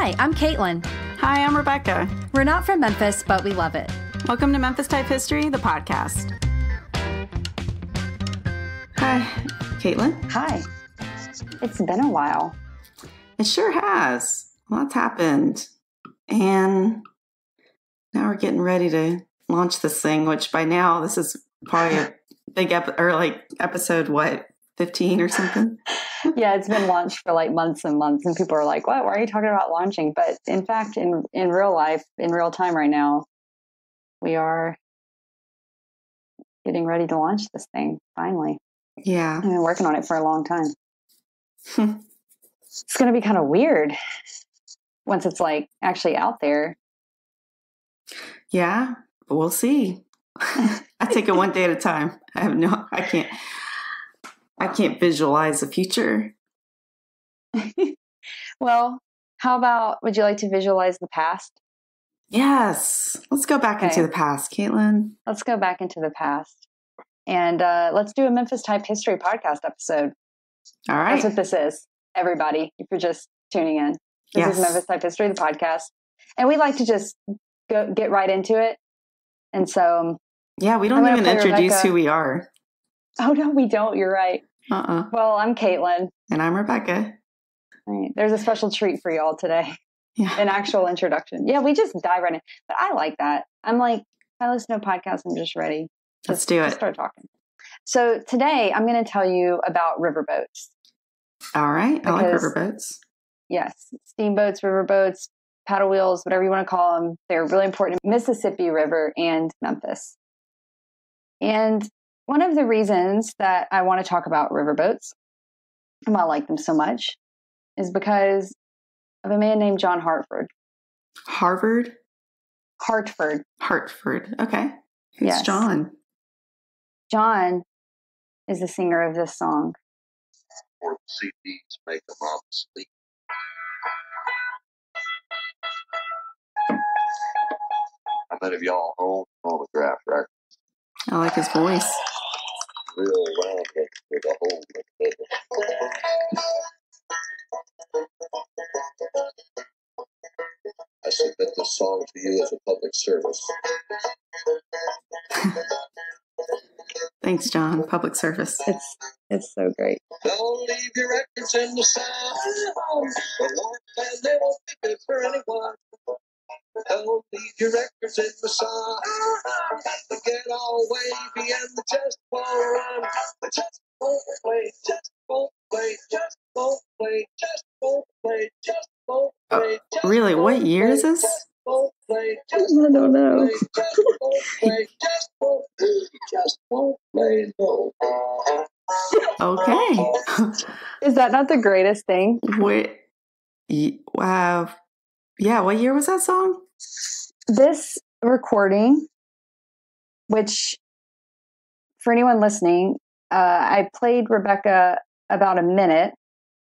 Hi, I'm Caitlin. Hi, I'm Rebecca. We're not from Memphis, but we love it. Welcome to Memphis Type History, the podcast. Hi, Caitlin. Hi. It's been a while. It sure has. Lots happened. And now we're getting ready to launch this thing, which by now this is probably a big episode, 15 or something? Yeah, it's been launched for like months and months, and people are like, what? Why are you talking about launching? But in fact, in real life, in real time right now, we are getting ready to launch this thing, finally. Yeah. I've been working on it for a long time. It's going to be kind of weird once it's like actually out there. Yeah, we'll see. I take it one day at a time. I can't visualize the future. Well, how about, would you like to visualize the past? Yes. Let's go back into the past, Caitlin. Let's go back into the past. And let's do a Memphis Type History podcast episode. All right. That's what this is, everybody, if you're just tuning in. This is Memphis Type History, the podcast. And we like to just get right into it. And so... Yeah, we don't even introduce Rebecca. Who we are. Oh, no, we don't. You're right. Well, I'm Caitlin. And I'm Rebecca. Right. There's a special treat for y'all today. Yeah. An actual introduction. Yeah, we just dive right in. But I like that. I'm like, I listen to podcasts, I'm just ready. Let's do it. Start talking. So today I'm going to tell you about riverboats. All right. I like riverboats. Yes. Steamboats, riverboats, paddle wheels, whatever you want to call them. They're really important in Mississippi River and Memphis. And one of the reasons that I want to talk about riverboats and why I like them so much is because of a man named John Hartford. Hartford. Okay. Who's John? John is the singer of this song. Or CDs make them all sleep. How many of y'all own phonograph records? I like his voice. Real round with a hole in it. I submit this song to you as a public service. Thanks, John. Public service. It's so great. Don't leave your records in the sun. The Lord says they won't be good for anyone. Don't leave your records in the sun. They get all wavy and they just won't run. They just won't play, just won't play, just won't play, just won't play, just won't play. Really? What year is this? I don't know. Okay. Is that not the greatest thing? Wow. Yeah, what year was that song? This recording, which for anyone listening, I played Rebecca about a minute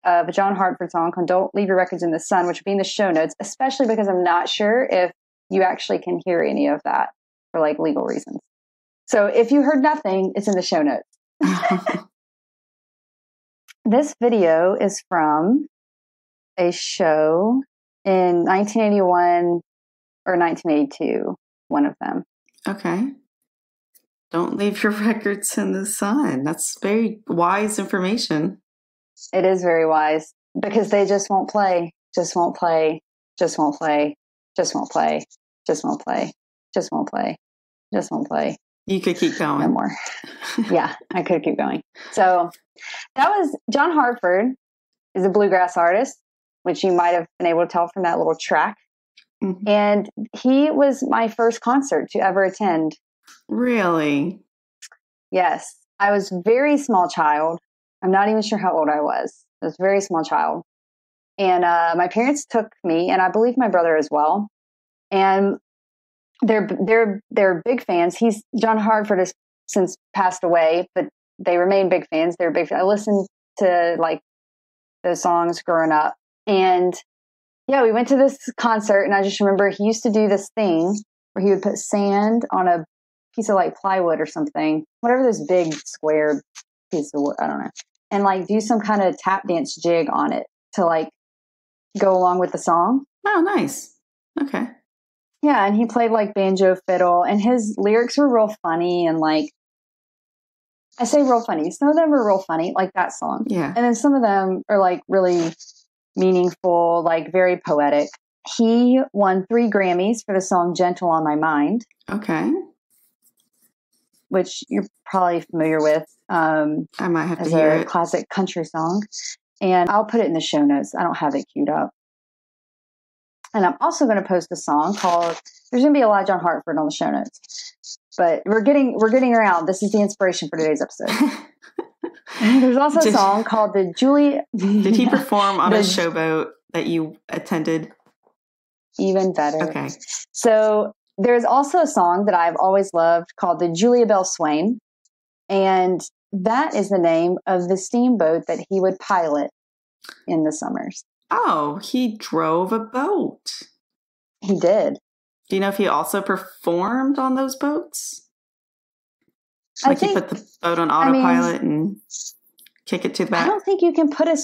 of a John Hartford song called Don't Leave Your Records in the Sun, which will be in the show notes, especially because I'm not sure if you actually can hear any of that for like legal reasons. So if you heard nothing, it's in the show notes. This video is from a show in 1981 or 1982, one of them. Okay. Don't leave your records in the sun. That's very wise information. It is very wise because they just won't play, just won't play, just won't play, just won't play, just won't play, just won't play, just won't play. You could keep going. No more. Yeah, I could keep going. So that was John Hartford is a bluegrass artist, which you might have been able to tell from that little track. Mm-hmm. And he was my first concert to ever attend. Really? Yes. I was a very small child. I'm not even sure how old I was. I was a very small child. And my parents took me, and I believe my brother as well. And they're big fans. John Hartford has since passed away, but they remain big fans. They're big. I listened to like those songs growing up, and yeah, we went to this concert, and I just remember he used to do this thing where he would put sand on a piece of like plywood or something, whatever this big square piece of wood, I don't know, and like do some kind of tap dance jig on it to like go along with the song. Oh, nice. Okay. Yeah, and he played like banjo fiddle, and his lyrics were real funny and like, I say real funny. Some of them are real funny, like that song. Yeah. And then some of them are like really meaningful, like very poetic. He won 3 Grammys for the song Gentle on My Mind. Okay. Which you're probably familiar with. I might have to as hear a it. classic country song. And I'll put it in the show notes. I don't have it queued up. And I'm also going to post a song called, there's going to be a lot of John Hartford on the show notes. But we're getting around. This is the inspiration for today's episode. There's also a song called the Julie. Did he perform on a showboat that you attended? Even better. Okay. So there's also a song that I've always loved called the Julia Bell Swain. And that is the name of the steamboat that he would pilot in the summers. Oh, he drove a boat. He did. Do you know if he also performed on those boats? Like he put the boat on autopilot and kick it to the back? I don't think you can put a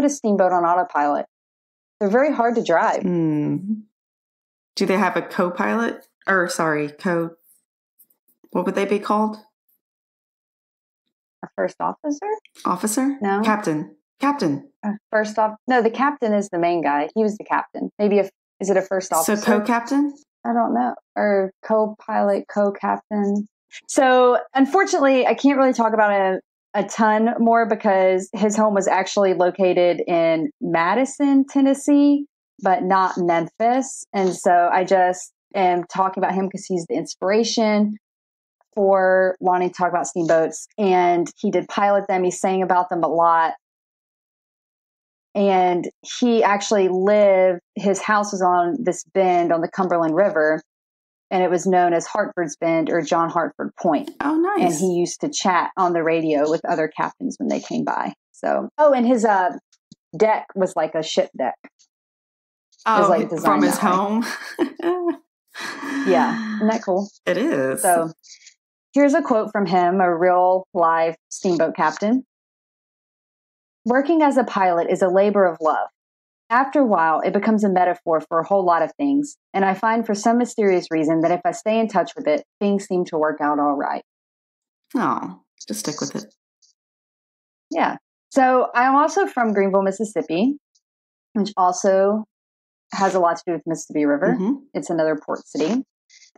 steamboat on autopilot. They're very hard to drive. Do they have a co-pilot? What would they be called? A first officer? Officer? No. Captain. First off, no, the captain is the main guy. He was the captain. Maybe is it a first officer? So co-captain? I don't know. Or co-pilot, co-captain. So unfortunately, I can't really talk about a ton more because his home was actually located in Madison, Tennessee, but not Memphis. And so I just am talking about him because he's the inspiration for wanting to talk about steamboats. And he did pilot them. He sang about them a lot. And he actually his house was on this bend on the Cumberland River, and it was known as Hartford's Bend or John Hartford Point. Oh, nice. And he used to chat on the radio with other captains when they came by. So, and his deck was like a ship deck. Oh, like from his home? Yeah. Isn't that cool? It is. So here's a quote from him, a real live steamboat captain. Working as a pilot is a labor of love. After a while, it becomes a metaphor for a whole lot of things, and I find for some mysterious reason that if I stay in touch with it, things seem to work out all right. Oh, just stick with it. Yeah. So I'm also from Greenville, Mississippi, which also has a lot to do with the Mississippi River. Mm-hmm. It's another port city.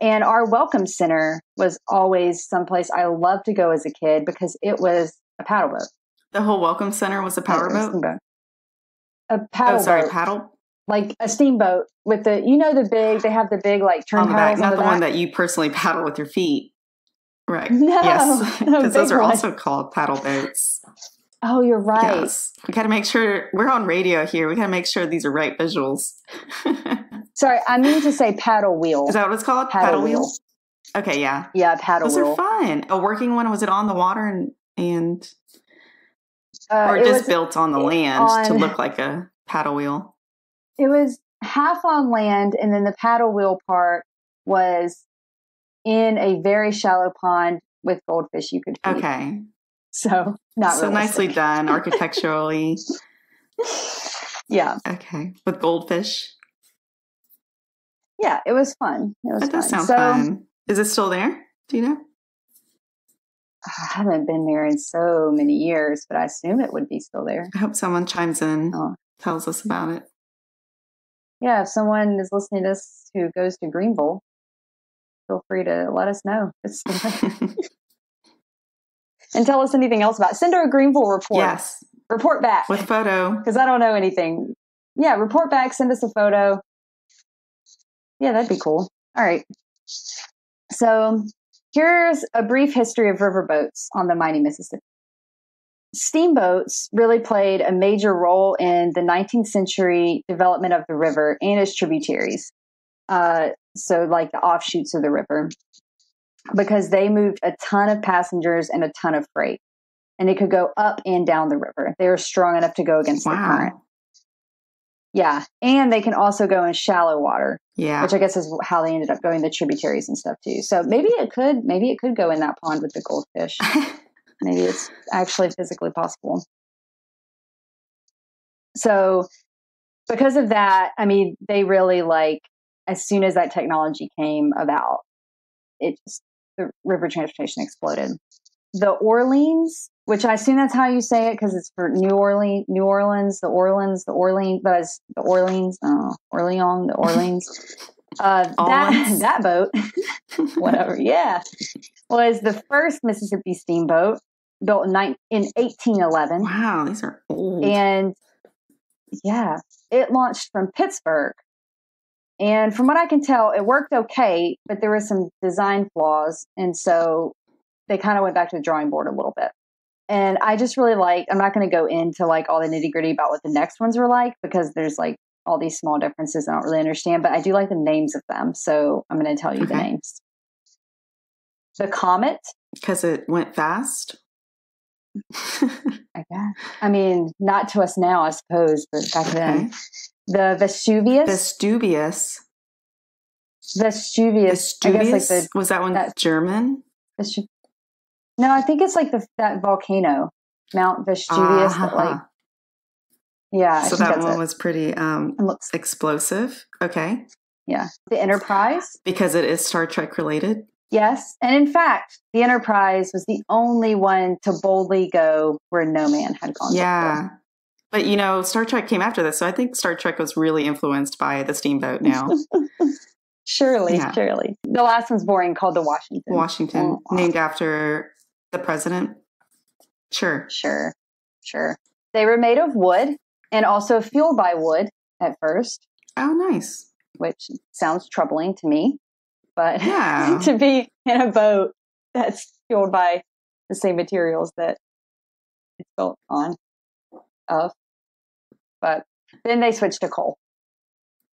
And our welcome center was always someplace I loved to go as a kid because it was a paddle boat. The whole welcome center was a power boat? A paddle boat. Paddle? Like a steamboat with they have the big like turn on the paddles back. Not on the one that you personally paddle with your feet. Right. No. Yes. Because those are one. also called paddle boats. Oh, you're right. Yes. We got to make sure we're on radio here. We got to make sure these are right visuals. Sorry, I mean to say paddle wheel. Is that what it's called? Paddle wheel. Okay, yeah. Yeah, paddle wheel. Those are fun. A working one, was it on the water and or just built on the land to look like a paddle wheel? It was half on land, and then the paddle wheel part was in a very shallow pond with goldfish you could feed. Okay. So not so nicely done architecturally. Yeah. Okay. With goldfish. Yeah, it was fun. That does sound fun. Is it still there? Do you know? I haven't been there in so many years, but I assume it would be still there. I hope someone chimes in, tells us about it. Yeah, if someone is listening to this who goes to Greenville, feel free to let us know. And tell us anything else about it. Send her a Greenville report. Yes. Report back. With photo. Because I don't know anything. Yeah, report back. Send us a photo. Yeah, that'd be cool. All right. So here's a brief history of riverboats on the mighty Mississippi. Steamboats really played a major role in the 19th century development of the river and its tributaries. So like the offshoots of the river, because they moved a ton of passengers and a ton of freight, and it could go up and down the river. They were strong enough to go against the current. Yeah. And they can also go in shallow water. Yeah. Which I guess is how they ended up going the tributaries and stuff too. So maybe it could go in that pond with the goldfish. Maybe it's actually physically possible. So because of that, I mean, they really like, as soon as that technology came about, the river transportation exploded. The Orleans, which I assume that's how you say it because it's for New Orleans, the Orleans, but it's the Orleans, that boat, whatever, yeah, was the first Mississippi steamboat built in 1811. Wow, these are old. And yeah, it launched from Pittsburgh. And from what I can tell, it worked okay, but there were some design flaws. And so they kind of went back to the drawing board a little bit. And I just really I'm not going to go into like all the nitty gritty about what the next ones were like, because there's like all these small differences I don't really understand, but I do like the names of them. So I'm going to tell you the names. The Comet. Because it went fast? I guess. I mean, not to us now, I suppose, but back then. The Vesuvius. Vesuvius. I guess like was that one German? No, I think it's like that volcano, Mount Vesuvius. Yeah. So that one was pretty explosive. Okay. Yeah. The Enterprise. Because it is Star Trek related. Yes. And in fact, the Enterprise was the only one to boldly go where no man had gone before. But, Star Trek came after this, so I think Star Trek was really influenced by the steamboat now. Surely. The last one's boring, called the Washington, named after the president. Sure. They were made of wood and also fueled by wood at first. Oh, nice. Which sounds troubling to me. But to be in a boat that's fueled by the same materials that it's built of. But then they switched to coal.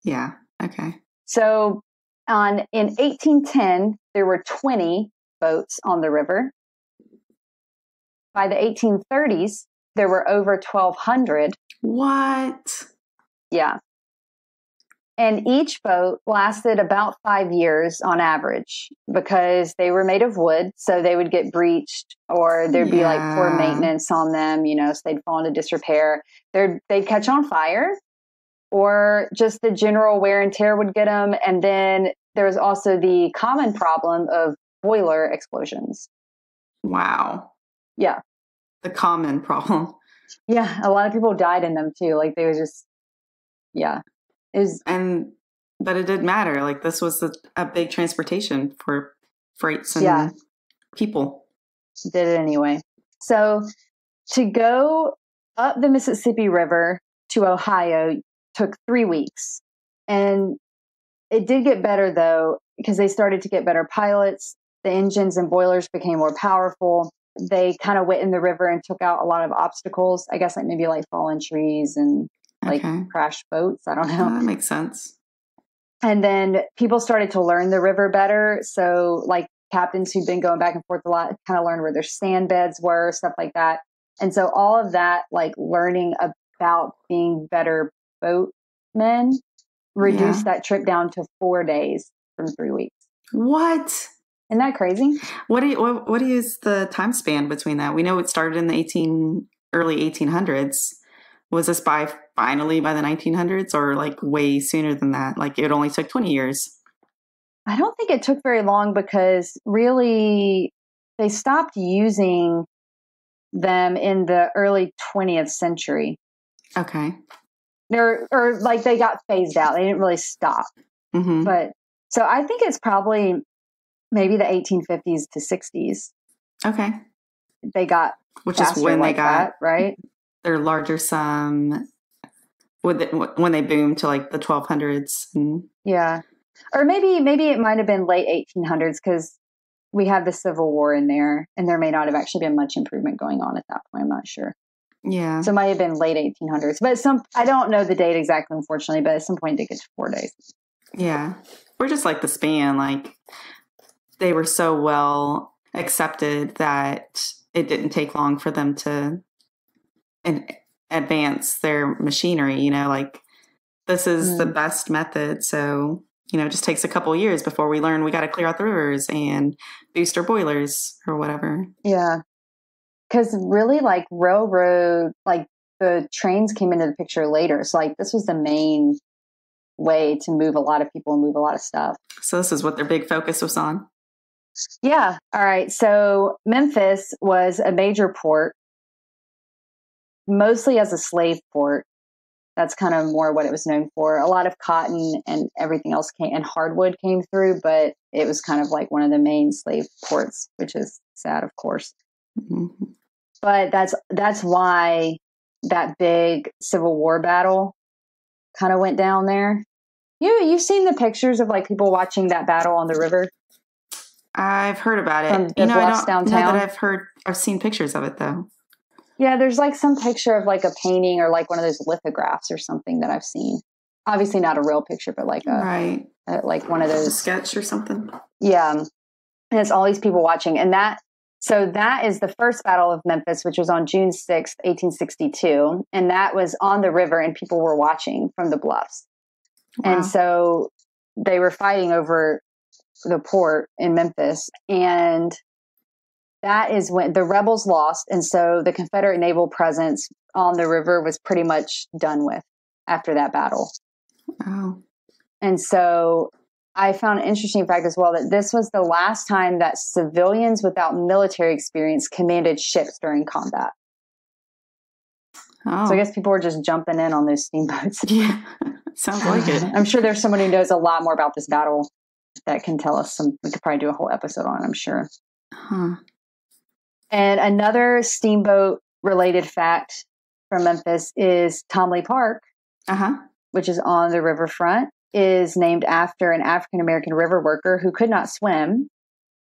Yeah. Okay. So in 1810, there were 20 boats on the river. By the 1830s, there were over 1,200. What? Yeah. And each boat lasted about 5 years on average because they were made of wood. So they would get breached or there'd be like poor maintenance on them, so they'd fall into disrepair. They'd catch on fire or just the general wear and tear would get them. And then there was also the common problem of boiler explosions. Wow. Yeah. The common problem. Yeah. A lot of people died in them too. Like they were just, yeah. But it didn't matter. Like this was a big transportation for freights and people. Did it anyway. So to go up the Mississippi River to Ohio took 3 weeks. And it did get better though, because they started to get better pilots. The engines and boilers became more powerful. They kind of went in the river and took out a lot of obstacles. I guess like maybe like fallen trees and crashed boats. I don't know. That makes sense. And then people started to learn the river better. So like captains who'd been going back and forth a lot kind of learned where their sand beds were, stuff like that. And so all of that, like learning about being better boatmen reduced that trip down to 4 days from 3 weeks. What? Isn't that crazy? What is the time span between that? We know it started in the early 1800s. Was this finally by the 1900s or like way sooner than that? Like it only took 20 years. I don't think it took very long because really they stopped using them in the early 20th century. Okay. Or like they got phased out. They didn't really stop. Mm-hmm. But so I think it's probably maybe the 1850s to 60s. Okay. They got which is when like they got that, right? Their larger sum when they boomed to like the 1200s. Yeah. Or maybe it might have been late 1800s because we have the Civil War in there and there may not have actually been much improvement going on at that point. I'm not sure. Yeah. So it might have been late 1800s. But I don't know the date exactly, unfortunately, but at some point they get to 4 days. Yeah. Or just like the span, like they were so well accepted that it didn't take long for them to advance their machinery, like this is the best method. So, it just takes a couple of years before we learn we got to clear out the rivers and boost our boilers or whatever. Yeah. Because really like railroad, like the trains came into the picture later. So like this was the main way to move a lot of people and move a lot of stuff. So this is what their big focus was on. Yeah. All right. So Memphis was a major port, mostly as a slave port. That's kind of more what it was known for. A lot of cotton and everything else and hardwood came through, but it was kind of like one of the main slave ports, which is sad, of course. Mm-hmm. But that's why that big Civil War battle kind of went down there. You've seen the pictures of like people watching that battle on the river? I've heard about it. From the Bluffs downtown? Know that I've seen pictures of it though. Yeah, there's like some picture of like a painting or like one of those lithographs or something that I've seen. Obviously not a real picture, but like like one of those. A sketch or something. Yeah. And it's all these people watching. And that is the first Battle of Memphis, which was on June 6th, 1862. And that was on the river and people were watching from the bluffs. Wow. And so they were fighting over the port in Memphis. And that is when the rebels lost. And so the Confederate naval presence on the river was pretty much done with after that battle. Oh. And so I found an interesting fact as well that this was the last time that civilians without military experience commanded ships during combat. Oh. So I guess people were just jumping in on those steamboats. Yeah, sounds like it. I'm sure there's someone who knows a lot more about this battle that can tell us some. We could probably do a whole episode on it, I'm sure. Huh. And another steamboat related fact from Memphis is Tomley Park, which is on the riverfront, is named after an African-American river worker who could not swim,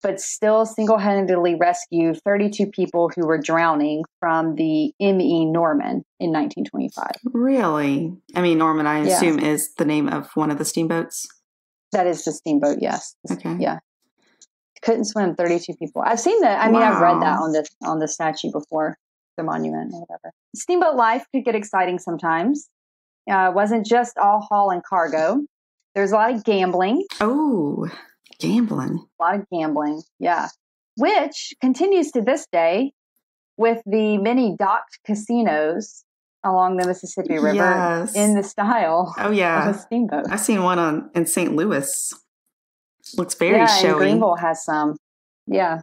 but still single-handedly rescued 32 people who were drowning from the M.E. Norman in 1925. Really? I mean, Norman, I assume, is the name of one of the steamboats? That is the steamboat, yes. Okay. Yeah. Couldn't swim, 32 people. I've seen that. I mean, I've read that on the statue before, the monument or whatever. Steamboat life could get exciting sometimes. It wasn't just all haul and cargo. There's a lot of gambling. Oh, gambling. A lot of gambling, yeah. Which continues to this day with the many docked casinos along the Mississippi River in the style of a steamboat. I've seen one in St. Louis. Looks very showy. And Greenville has some. Yeah.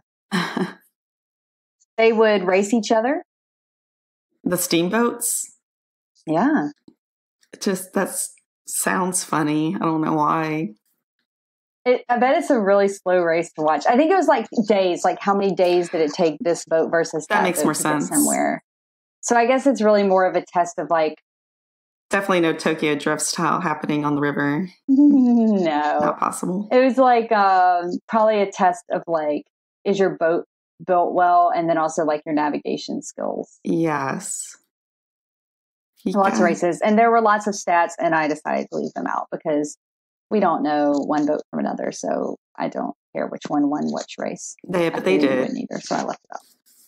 They would race each other. The steamboats? Yeah. That sounds funny. I don't know why. I bet it's a really slow race to watch. I think it was like days. Like how many days did it take this boat versus that makes boat more to sense. Get somewhere? So I guess it's really more of a test of like. Definitely no Tokyo Drift style happening on the river. No. Not possible. It was like probably a test of like, is your boat built well? And then also like your navigation skills. Yes. Lots of races. And there were lots of stats and I decided to leave them out because we don't know one boat from another. So I don't care which one won which race. But they did. Either, so I left it out.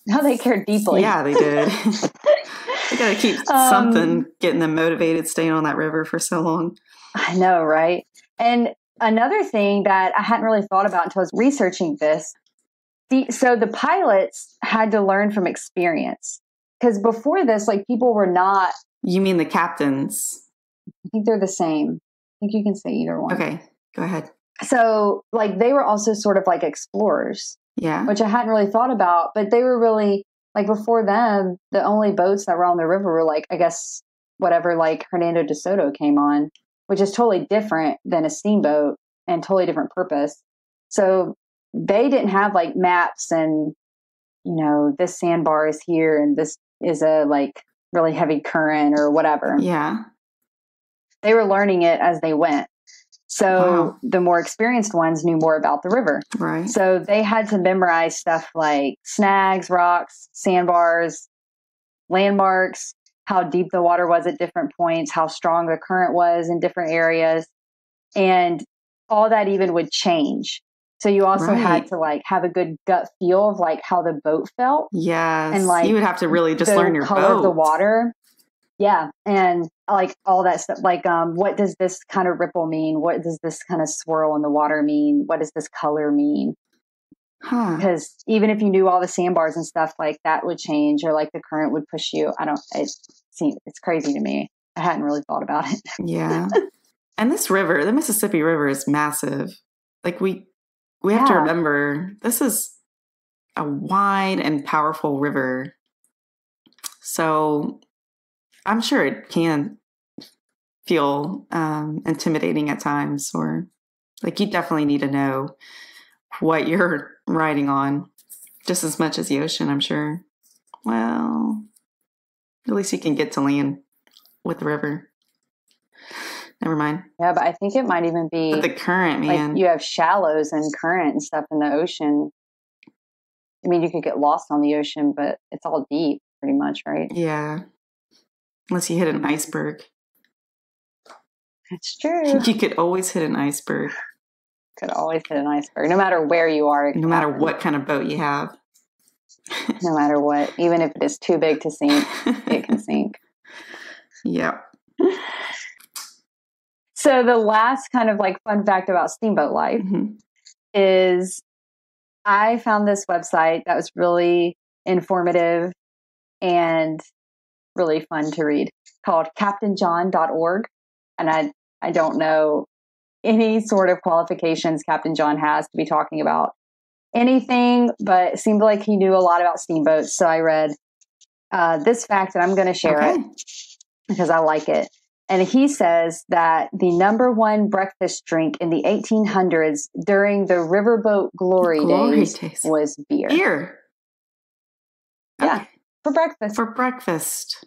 No, they cared deeply. Yeah, they did. They got to keep something getting them motivated staying on that river for so long. I know, right? And another thing that I hadn't really thought about until I was researching this. So the pilots had to learn from experience. Because before this, like people were not. You mean the captains? I think they're the same. I think you can say either one. Okay, go ahead. So like they were also sort of like explorers. Yeah. Which I hadn't really thought about, but they were really like before them, the only boats that were on the river were like, I guess, whatever, like Hernando de Soto came on, which is totally different than a steamboat and totally different purpose. So they didn't have like maps and, you know, this sandbar is here and this is a like really heavy current or whatever. Yeah. They were learning it as they went. So the more experienced ones knew more about the river. Right. So they had to memorize stuff like snags, rocks, sandbars, landmarks, how deep the water was at different points, how strong the current was in different areas. And all that even would change. So you also had to like have a good gut feel of like how the boat felt. Yes. And like you would have to really just learn your color boat. of the water. Yeah. And like all that stuff, like, what does this kind of ripple mean? What does this kind of swirl in the water mean? What does this color mean? Because even if you knew all the sandbars and stuff, like that would change or like the current would push you. it's crazy to me. I hadn't really thought about it. Yeah. And this river, the Mississippi River, is massive. Like we have to remember, this is a wide and powerful river. So I'm sure it can feel intimidating at times, or like you definitely need to know what you're riding on just as much as the ocean, I'm sure. Well, at least you can get to land with the river. Never mind. Yeah, but I think it might even be but the current, man. Like you have shallows and current and stuff in the ocean. I mean, you could get lost on the ocean, but it's all deep pretty much, right? Yeah. Unless you hit an iceberg. That's true. You could always hit an iceberg. Could always hit an iceberg, no matter where you are. No matter what kind of boat you have. No matter what. Even if it is too big to sink, it can sink. Yep. So the last kind of like fun fact about steamboat life is I found this website that was really informative and really fun to read called captainjohn.org. And I don't know any sort of qualifications Captain John has to be talking about anything, but it seemed like he knew a lot about steamboats. So I read this fact and I'm going to share it because I like it. And he says that the number one breakfast drink in the 1800s during the riverboat glory days was beer. Beer. Yeah, okay. For breakfast. For breakfast.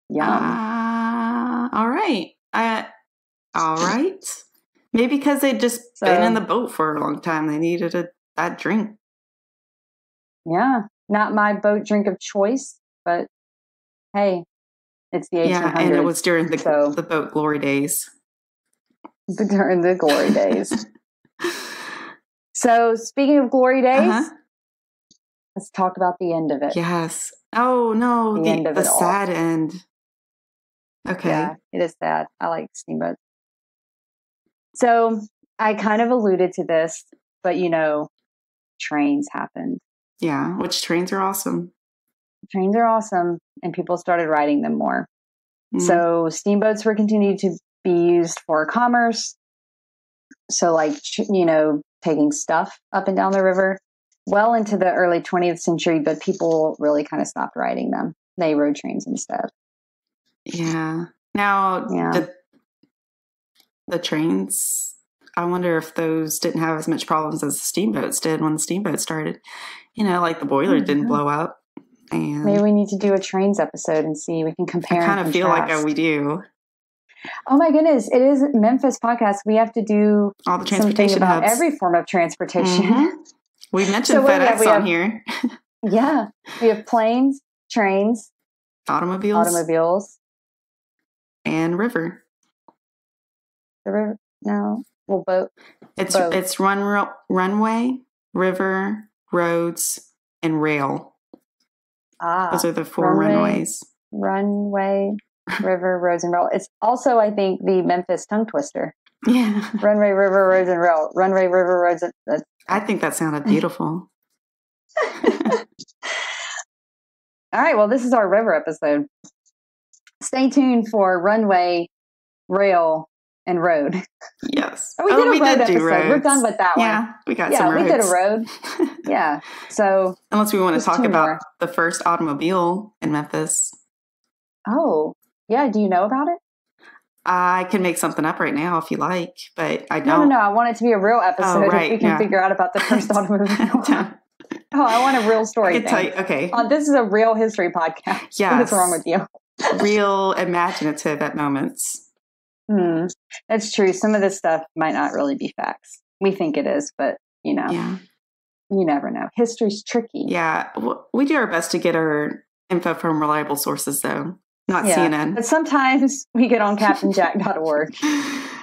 Yum. All right. All right. Maybe because they'd just been in the boat for a long time. They needed that drink. Yeah. Not my boat drink of choice, but hey, it's the 1800s. Yeah, and it was during the boat glory days. During the glory days. So speaking of glory days, let's talk about the end of it. Yes. Oh, no. The end of the it all. sad end. Okay. Yeah, it is sad. I like steamboats. So I kind of alluded to this, but trains happened. Yeah, which trains are awesome. Trains are awesome, and people started riding them more. So steamboats were continued to be used for commerce. So like, taking stuff up and down the river well into the early 20th century, but people really kind of stopped riding them. They rode trains instead. Yeah. Now, the trains, I wonder if those didn't have as much problems as the steamboats did when the steamboat started. Like the boiler didn't blow up. And maybe we need to do a trains episode and see we can compare. I kind of feel like we do. Oh my goodness! It is Memphis podcast. We have to do all the transportation about hubs. Every form of transportation. We mentioned FedEx on here. Yeah, we have planes, trains, automobiles, and river. The river? No, boat. It's runway, river, roads, and rail. Those are the 4 runways. Runway, river, roads, and rail. It's also, I think, the Memphis tongue twister. Yeah. Runway, river, roads, and rail. Runway, river, roads. I think that sounded beautiful. All right. Well, this is our river episode. Stay tuned for runway, rail, and road. Yes. We did a road episode. Roads. We're done with that one. Yeah, we got some roads. We did a road. Yeah. So unless we want to talk about the first automobile in Memphis. Oh, yeah. Do you know about it? I can make something up right now if you like, but I don't. No. I want it to be a real episode if we can figure out about the first automobile. I want a real story. I can tell you, okay. This is a real history podcast. Yeah. What's wrong with you? Real imaginative at moments. That's true. Some of this stuff might not really be facts. We think it is, but Yeah. You never know. History's tricky. Yeah. We do our best to get our info from reliable sources, though. Not CNN. But sometimes we get on CaptainJack.org.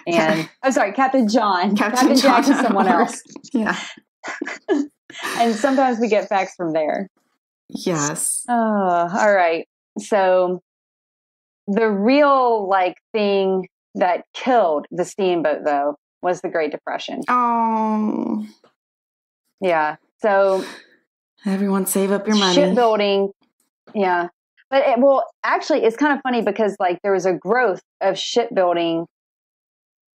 And I'm sorry, Captain John. Captain Jack is someone else. Yeah. And sometimes we get facts from there. Yes. Oh, all right. So the real thing that killed the steamboat, though, was the Great Depression. Oh. Yeah. So everyone save up your money. Shipbuilding. Yeah. But actually, it's kind of funny because like there was a growth of shipbuilding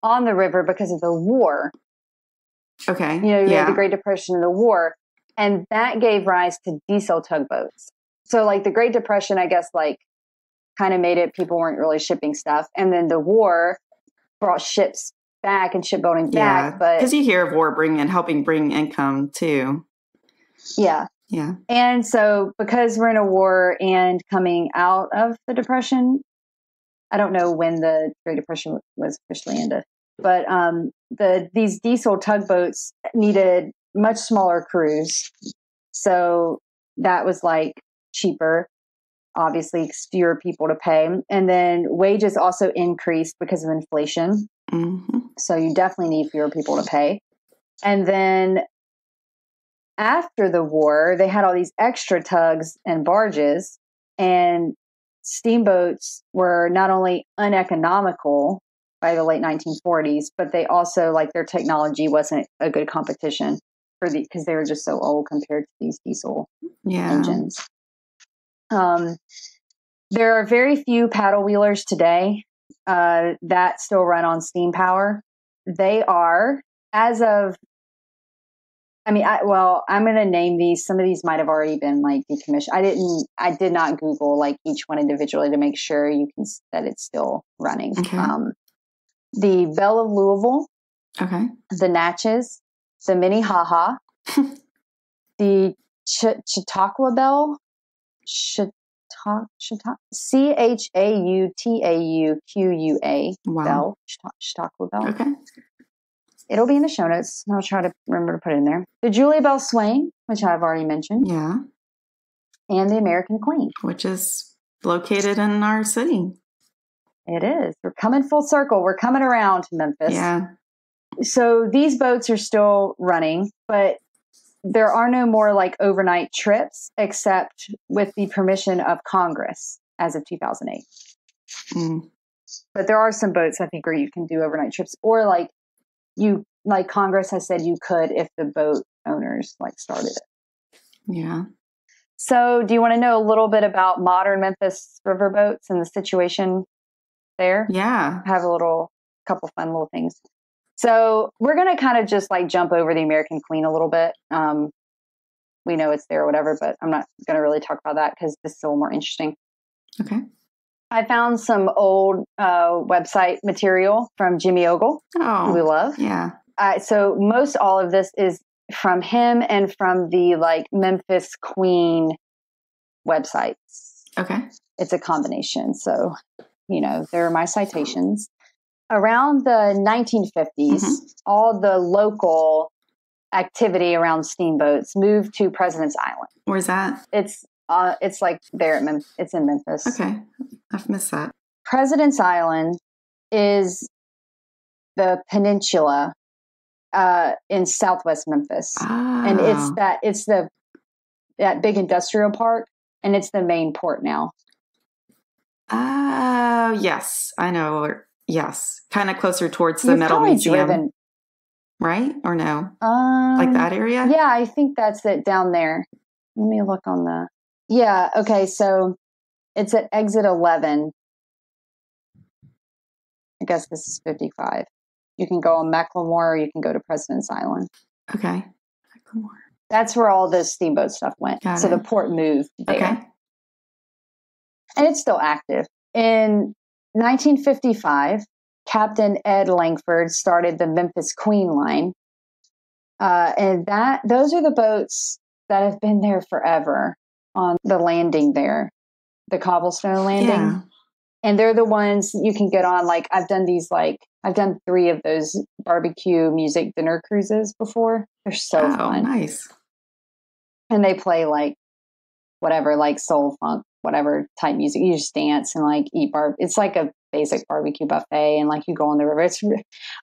on the river because of the war. Okay. You had the Great Depression and the war, and that gave rise to diesel tugboats. So like the Great Depression, I guess, like kind of made it people weren't really shipping stuff, and then the war brought ships back and shipbuilding back. But because you hear of war helping bring income too. Yeah. Yeah. And so because we're in a war and coming out of the Depression, I don't know when the Great Depression was officially ended, but these diesel tugboats needed much smaller crews. So that was like cheaper, obviously fewer people to pay. And then wages also increased because of inflation. Mm-hmm. So you definitely need fewer people to pay. And then after the war, they had all these extra tugs and barges, and steamboats were not only uneconomical by the late 1940s, but they also, like, their technology wasn't a good competition because they were just so old compared to these diesel engines. There are very few paddle wheelers today that still run on steam power. They are, as of, I'm going to name these. Some of these might have already been like decommissioned. I did not Google like each one individually to make sure that it's still running. Okay. The Belle of Louisville. Okay. The Natchez, the Minnehaha, the Chautauqua Belle, Chautauqua Belle, Chautauqua Belle. Okay. It'll be in the show notes. I'll try to remember to put it in there. The Julia Bell Swain, which I've already mentioned. Yeah. And the American Queen. Which is located in our city. It is. We're coming full circle. We're coming around to Memphis. Yeah. So these boats are still running, but there are no more like overnight trips except with the permission of Congress as of 2008. Mm. But there are some boats, I think, where you can do overnight trips, or like Congress has said you could if the boat owners like started it. Yeah. So do you want to know a little bit about modern Memphis riverboats and the situation there? Yeah. I have a couple fun little things. So we're going to kind of just like jump over the American Queen a little bit. We know it's there or whatever, but I'm not going to really talk about that because this is a little more interesting. Okay. I found some old website material from Jimmy Ogle, who we love. Yeah. So most all of this is from him and from the like Memphis Queen websites. Okay. It's a combination. So, there are my citations. Around the 1950s, all the local activity around steamboats moved to President's Island. Where's that? It's like there at it's in Memphis. Okay. I've missed that. President's Island is the peninsula in southwest Memphis. Oh. And it's that big industrial park, and it's the main port now. Oh, yes. I know. Yes. Kind of closer towards the Metal Museum. Right? Or no? Like that area? Yeah, I think that's it down there. Let me look on the... Yeah, okay, so it's at exit 11. I guess this is 55. You can go on Macklemore or you can go to President's Island. Okay. Macklemore. That's where all the steamboat stuff went. So the port moved there. Okay. And it's still active. In 1955, Captain Ed Langford started the Memphis Queen line. And those are the boats that have been there forever on the landing there, the cobblestone landing. Yeah. And they're the ones you can get on. Like I've done 3 of those barbecue music dinner cruises before. They're so fun. Nice. And they play like whatever, like soul, funk, whatever type music. You just dance and like eat It's like a basic barbecue buffet, and like you go on the river.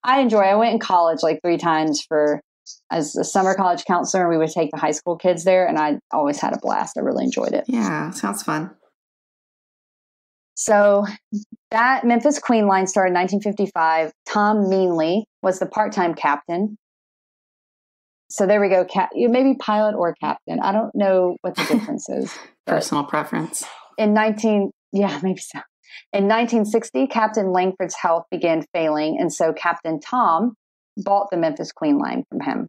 I enjoy it. I went in college like 3 times as a summer college counselor, and we would take the high school kids there, and I always had a blast. I really enjoyed it. Yeah, sounds fun. So that Memphis Queen line started in 1955. Tom Meanley was the part-time captain. So there we go. Maybe pilot or captain. I don't know what the difference is. Personal preference. in 1960, Captain Langford's health began failing, and so Captain Tom bought the Memphis Queen line from him.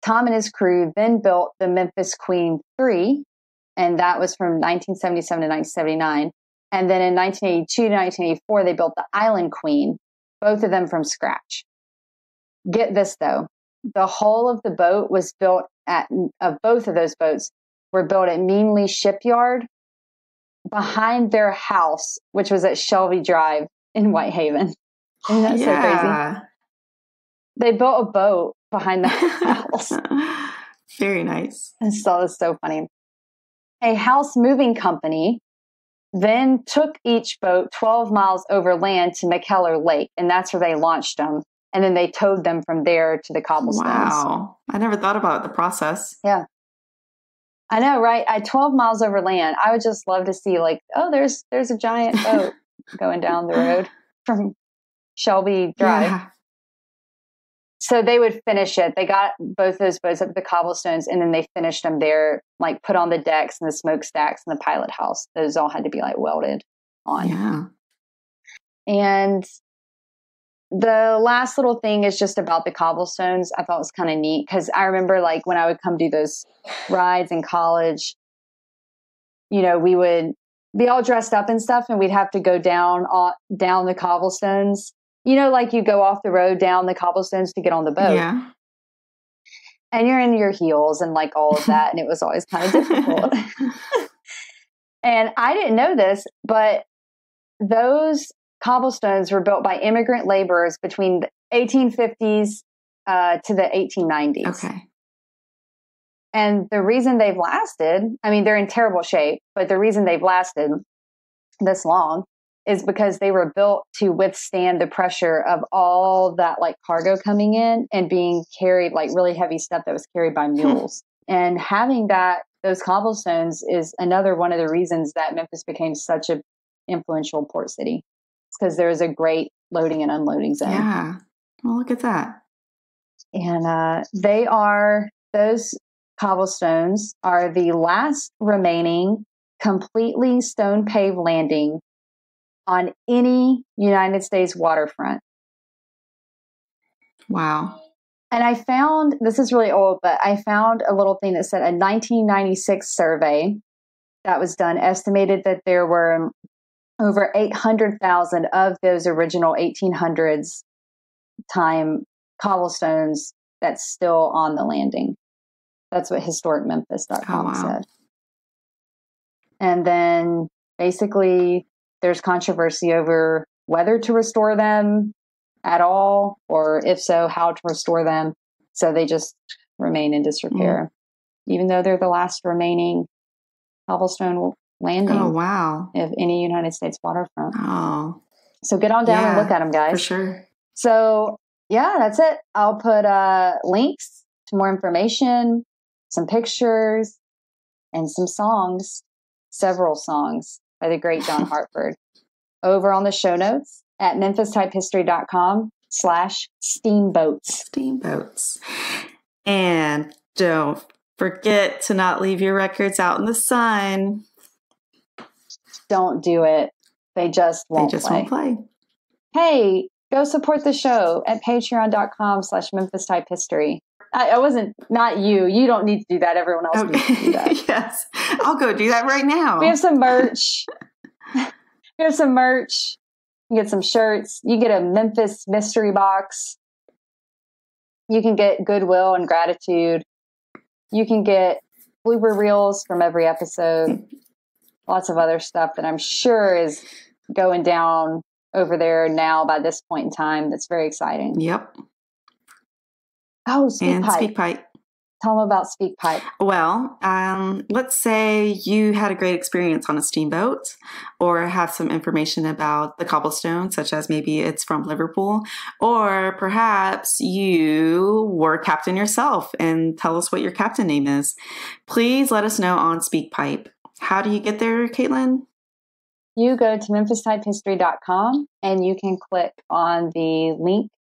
Tom and his crew then built the Memphis Queen 3, and that was from 1977 to 1979. And then in 1982 to 1984, they built the Island Queen, both of them from scratch. Get this, though. The whole of the boat was built both of those boats were built at Meanley Shipyard behind their house, which was at Shelby Drive in Whitehaven. Isn't that so crazy? They built a boat behind the house. Very nice. And so it's so funny. A house moving company then took each boat 12 miles overland to McKellar Lake, and that's where they launched them. And then they towed them from there to the cobblestones. Wow. I never thought about the process. Yeah. I know, right? 12 miles overland. I would just love to see, like, oh, there's a giant boat going down the road from Shelby Drive. Yeah. So they would finish it. They got both those boats up at the cobblestones, and then they finished them there, like put on the decks and the smokestacks and the pilot house. Those all had to be like welded on. Yeah. And the last little thing is just about the cobblestones. I thought it was kind of neat because I remember, like, when I would come do those rides in college, you know, we would be all dressed up and stuff, and we'd have to go down the cobblestones. You know, like you go off the road down the cobblestones to get on the boat. Yeah. And you're in your heels and like all of that. And it was always kind of difficult. And I didn't know this, but those cobblestones were built by immigrant laborers between the 1850s to the 1890s. Okay. And the reason they've lasted, I mean, they're in terrible shape, but the reason they've lasted this long is because they were built to withstand the pressure of all that like cargo coming in and being carried, like really heavy stuff that was carried by mules. And having those cobblestones is another one of the reasons that Memphis became such an influential port city. It's because there is a great loading and unloading zone. Yeah. Well, look at that. And those cobblestones are the last remaining completely stone paved landing on any United States waterfront. Wow. And I found, this is really old, but I found a little thing that said a 1996 survey that was done estimated that there were over 800,000 of those original 1800s time cobblestones that's still on the landing. That's what historicmemphis.com said. And then basically there's controversy over whether to restore them at all, or if so, how to restore them. So they just remain in disrepair, even though they're the last remaining cobblestone landing of any United States waterfront. Oh. So get on down and look at them, guys. For sure. So yeah, that's it. I'll put links to more information, some pictures, and some songs, several songs by the great John Hartford over on the show notes at memphistypehistory.com/steamboats. Steamboats. And don't forget to not leave your records out in the sun. Don't do it. They just won't play. Hey, go support the show at patreon.com/memphistypehistory. I wasn't, not you. You don't need to do that. Everyone else needs to do that. Yes. I'll go do that right now. We have some merch. You get some shirts. You get a Memphis mystery box. You can get goodwill and gratitude. You can get blooper reels from every episode. Lots of other stuff that I'm sure is going down over there now by this point in time. That's very exciting. Yep. Oh, Speak Pipe. Tell them about Speak Pipe. Well, let's say you had a great experience on a steamboat or have some information about the cobblestone, such as maybe it's from Liverpool, or perhaps you were captain yourself and tell us what your captain name is. Please let us know on Speak Pipe. How do you get there, Caitlin? You go to memphistypehistory.com and you can click on the link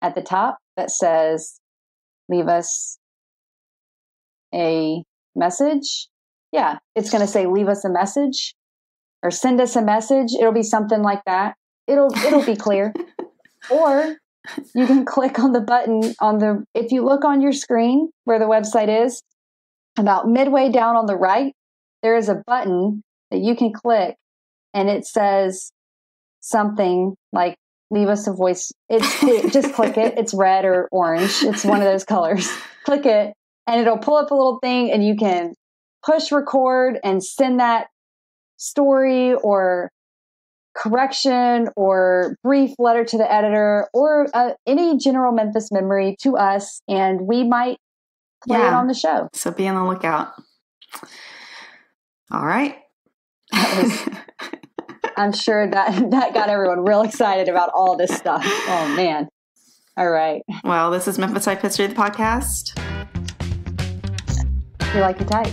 at the top that says leave us a message. Yeah, it's going to say, leave us a message or send us a message. It'll be something like that. It'll be clear. Or you can click on the button if you look on your screen where the website is, about midway down on the right, there is a button that you can click, and it says something like, leave us a voice. It's clear. Just click it. It's red or orange. It's one of those colors. Click it, and it'll pull up a little thing, and you can push record and send that story or correction or brief letter to the editor or any general Memphis memory to us, and we might play it on the show. So be on the lookout. All right. I'm sure that got everyone real excited about all this stuff. Oh, man. All right. Well, this is Memphis Type History, the podcast. You like to type.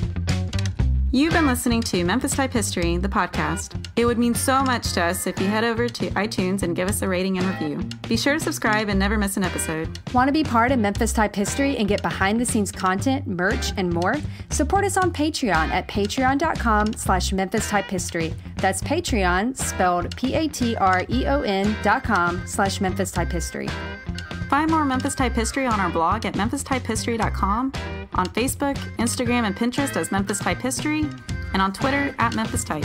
You've been listening to Memphis Type History, the podcast. It would mean so much to us if you head over to iTunes and give us a rating and review. Be sure to subscribe and never miss an episode. Want to be part of Memphis Type History and get behind-the-scenes content, merch, and more? Support us on Patreon at patreon.com/Memphis Type History. That's Patreon, spelled patreon.com/Memphis Type History. Find more Memphis Type History on our blog at memphistypehistory.com, on Facebook, Instagram, and Pinterest as Memphis Type History, and on Twitter at Memphis Type.